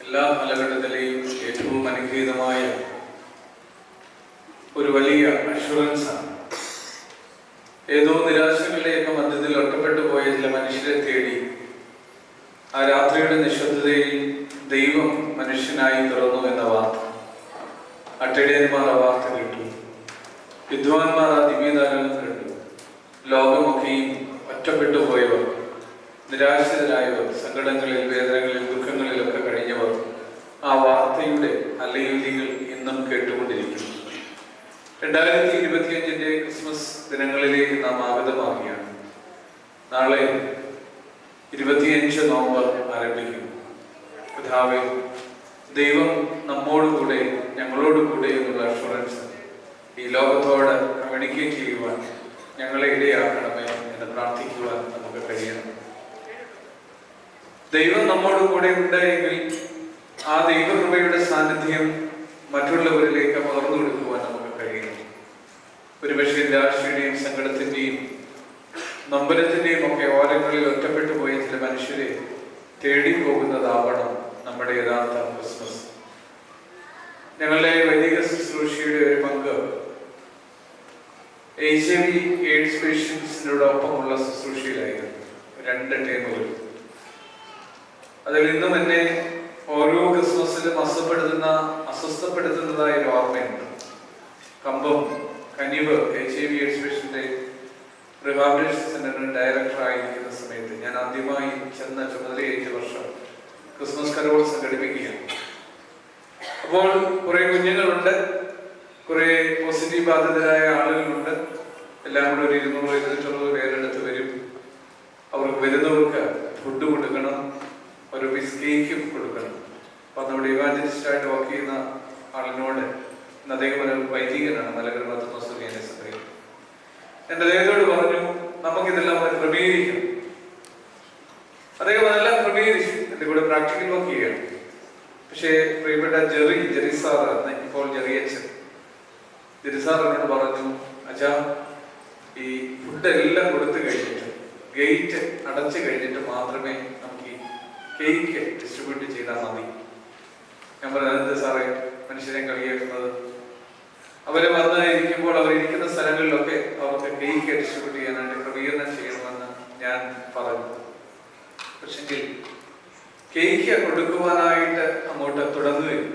എല്ലാ കാലഘട്ടത്തിലെയും ഏറ്റവും അനുഗ്രഹീതമായ ഒരു വലിയ അഷുറൻസാണ്. ഏതോ നിരാശകളുടെയൊക്കെ മധ്യത്തിൽ ഒറ്റപ്പെട്ടു പോയ ചില മനുഷ്യരെ തേടി ആ രാത്രിയുടെ നിശബ്ദതയിൽ ദൈവം മനുഷ്യനായി തുറന്നു എന്ന വാർത്ത. അട്ടടിയന്മാർ ആ വാർത്ത കേട്ടു, വിദ്വാൻമാർ ആ ദിവ്യദാനം കേട്ടു. ലോകമൊക്കെയും ഒറ്റപ്പെട്ടു പോയവർ, നിരാശരായവർ, സങ്കടങ്ങളിൽ, വേദനകളിൽ, ദുഃഖങ്ങളിലൊക്കെ കഴിഞ്ഞവർ ആ വാർത്തയുടെ അലയൊലികൾ ഇന്നും കേട്ടുകൊണ്ടിരിക്കുന്നു. 2025 ക്രിസ്മസ് ദിനങ്ങളിലേക്ക് നാം ആഗതമാവുകയാണ്. നാളെ 25 നവംബർ ആരംഭിക്കും. കർത്താവേ, ദൈവം നമ്മോടുകൂടെ, ഞങ്ങളോടുകൂടെ എന്നുള്ള അഷുറൻസ് ഈ ലോകത്തോട് കമ്മ്യൂണിക്കേറ്റ് ചെയ്യുവാൻ ഞങ്ങളെ ഇടയാക്കണമേ എന്ന് പ്രാർത്ഥിക്കുവാൻ നമുക്ക് കഴിയണം. ദൈവം നമ്മോട് കൂടെ ഉണ്ടായെങ്കിൽ ആ ദൈവകൃപയുടെ സാന്നിധ്യം മറ്റുള്ളവരിലേക്ക് പകർന്നു കൊടുക്കുവാൻ നമുക്ക് കഴിയും. ഒരുപക്ഷെ രാഷ്ട്രീയയുടെയും സങ്കടത്തിന്റെയും നമ്പരത്തിന്റെയും ഒക്കെ ഓരങ്ങളിൽ ഒറ്റപ്പെട്ടു പോയ ചില മനുഷ്യരെ തേടി പോകുന്നതാവണം നമ്മുടെ യഥാർത്ഥ ക്രിസ്മസ്. ഞങ്ങളുടെ വൈദിക ശുശ്രൂഷയുടെ ഒരു പങ്ക് HIV എയ്ഡ്സ് പേഷ്യൻസിനോടൊപ്പമുള്ള ശുശ്രൂഷയിലായിരുന്നു. 2 ടേമുകൾ. അതിൽ ഇന്നും എന്നെ ഓരോ ക്രിസ്മസിലും അസ്വസ്ഥപ്പെടുത്തുന്നതായ ഒരു ഓർമ്മയുണ്ട്. കമ്പം കനിവ് HIV എയ്ഡ്സ് പേഷ്യന്റെ റിഹാബിലിറ്റേഷൻ സെന്ററിന് ഡയറക്ടറായിരിക്കുന്ന സമയത്ത് ഞാൻ ആദ്യമായി ചെന്ന ചുമതലയേറ്റ വർഷം ക്രിസ്മസ് കരോൾ സംഘടിപ്പിക്കുകയാണ്. അപ്പോൾ കുറെ കുഞ്ഞുങ്ങളുണ്ട്, കുറെ പോസിറ്റീവ് ബാധിതരായ ആളുകളുണ്ട്. എല്ലാം കൂടെ ഒരു 200-250 പേരെടുത്ത് വരും. അവർക്ക് വരുന്നവർക്ക് ഫുഡ് കൊടുക്കണം, ഒരു പീസ് കേക്കും കൊടുക്കണം. അപ്പൊ നമ്മുടെ ഇവാഞ്ചലിസ്റ്റായിട്ട് വർക്ക് ചെയ്യുന്ന ആളിനോട്, അദ്ദേഹം ഒരു വൈദികനാണ്, മലങ്കര മർത്തോമാ സഭയിൽ, എന്റെ അദ്ദേഹത്തോട് പറഞ്ഞു, നമുക്കിതെല്ലാം ക്രമീകരിക്കണം. അദ്ദേഹം അതെല്ലാം ക്രമീകരിച്ചു. എന്റെ കൂടെ പ്രാക്ടിക്കൽ വർക്ക് ചെയ്യുകയാണ്. പക്ഷേ പ്രിയപ്പെട്ട ജെറി സാർ, ഇപ്പോൾ ജെറിയച്ചൻ സാർ എന്നോട് പറഞ്ഞു, അച്ഛാ, ഈ ഫുഡെല്ലാം കൊടുത്തു കഴിഞ്ഞിട്ട് ഗേറ്റ് അടച്ചു കഴിഞ്ഞിട്ട് മാത്രമേ നമുക്ക് ഈ കേക്ക് ഡിസ്ട്രിബ്യൂട്ട് ചെയ്താൽ മതി. ഞാൻ പറഞ്ഞു, അതെന്ത് സാറേ മനുഷ്യനെ കളിയാക്കുന്നത്? അവര് വന്നിരിക്കുമ്പോൾ അവരിയ്ക്കുന്ന സ്ഥലങ്ങളിലൊക്കെ അവർക്ക് കേക്ക് ഡിസ്ട്രിബ്യൂട്ട് ചെയ്യാനായിട്ട് ക്രമീകരണം ചെയ്യണമെന്ന് ഞാൻ പറഞ്ഞു. പക്ഷെങ്കിൽ കേക്ക് കൊടുക്കുവാനായിട്ട് അങ്ങോട്ട് തുടങ്ങുകയും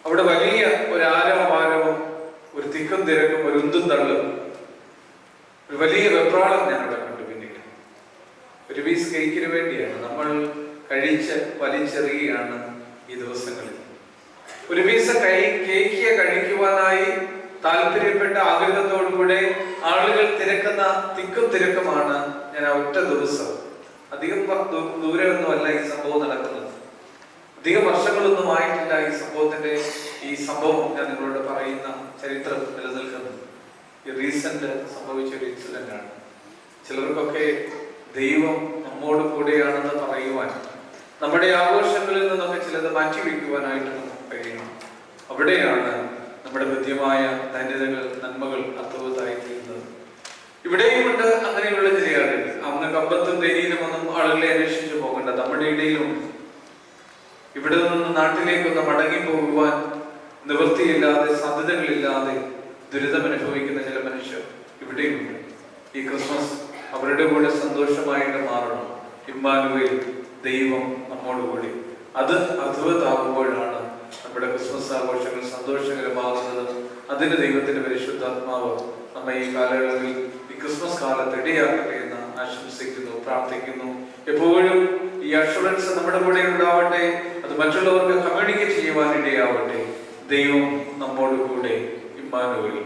അവിടെ വലിയ ഒരു ആരവമാരവും ഒരു തിക്കും തിരക്കും, ഒരു ഉന്തും തള്ളും, ഒരു വലിയ വെപ്രാളം ഞാൻ അവിടെ കണ്ടു. പിന്നീട് ഒരു പീസ് കേക്കിന് വേണ്ടിയാണ് നമ്മൾ കഴിച്ച് വലിച്ചെറിയുകയാണ് ഈ ദിവസങ്ങളിൽ. ഒരു പീസ് കേക്ക് കഴിക്കുവാനായി താല്പര്യപ്പെട്ട ആഗ്രഹത്തോടുകൂടെ ആളുകൾ തിരക്കുന്ന തിക്കും തിരക്കുമാണ്. ഞാൻ ആ ഒറ്റ ദിവസം, അധികം ദൂരമൊന്നുമല്ല ഈ സംഭവം നടക്കുന്നത്, അധികം വർഷങ്ങളൊന്നും ആയിട്ടില്ല ഈ സംഭവം ഞാൻ നിങ്ങളോട് പറയുന്ന ചരിത്രം നിലനിൽക്കുന്നത്. ഈ റീസെന്റ് സംഭവിച്ച ഒരു ഇൻസിഡന്റ് ആണ്. ചിലർക്കൊക്കെ ദൈവം നമ്മോട് കൂടെയാണെന്ന് പറയുവാൻ, നമ്മുടെ ആഘോഷങ്ങളിൽ നിന്നൊക്കെ ചിലത് മാറ്റിവെക്കുവാനായിട്ട് നമുക്ക് കഴിയണം. അവിടെയാണ് നമ്മുടെ കൃത്യമായ ധന്യതകൾ, നന്മകൾ അർത്ഥവത്തായിത്തീരുന്നത്. ഇവിടെയുമുണ്ട് അങ്ങനെയുള്ള ചില ആളുകൾ. അങ്ങ് കമ്പത്തും ധൈര്യയിലും ഒന്നും ആളുകളെ അന്വേഷിച്ചു പോകേണ്ട, നമ്മുടെ ഇടയിലും ഇവിടെ നിന്ന് നാട്ടിലേക്കൊന്ന് മടങ്ങി പോകുവാൻ നിവൃത്തിയില്ലാതെ, സാധ്യതകളില്ലാതെ ദുരിതം അനുഭവിക്കുന്ന ചില മനുഷ്യർ ഇവിടെയുണ്ട്. ഈ ക്രിസ്മസ് അവരുടെ കൂടെ സന്തോഷമായിട്ട് മാറണം. ഇമ്മാനുവേൽ, ദൈവം നമ്മോടുകൂടി. അത് അദ്ഭുതമാകുമ്പോഴാണ് നമ്മുടെ ക്രിസ്മസ് ആഘോഷങ്ങൾ സന്തോഷകരമാകുന്നത്. അതിന് ദൈവത്തിന്റെ പരിശുദ്ധാത്മാവ് നമ്മെ ഈ കാലയളവിൽ, ഈ ക്രിസ്മസ് കാലത്ത് ഇടയാക്കട്ടെ എന്ന് ആശംസിക്കുന്നു, പ്രാർത്ഥിക്കുന്നു. എപ്പോഴും ഈ അഷുറൻസ് നമ്മുടെ കൂടെ ഉണ്ടാവട്ടെ. അത് മറ്റുള്ളവർക്ക് കമ്മ്യൂണിക്കേറ്റ് ചെയ്യുവാൻ ഇടയാവട്ടെ. ദൈവം നമ്മോട് കൂടെ. ഇമ്മാനുവേൽ.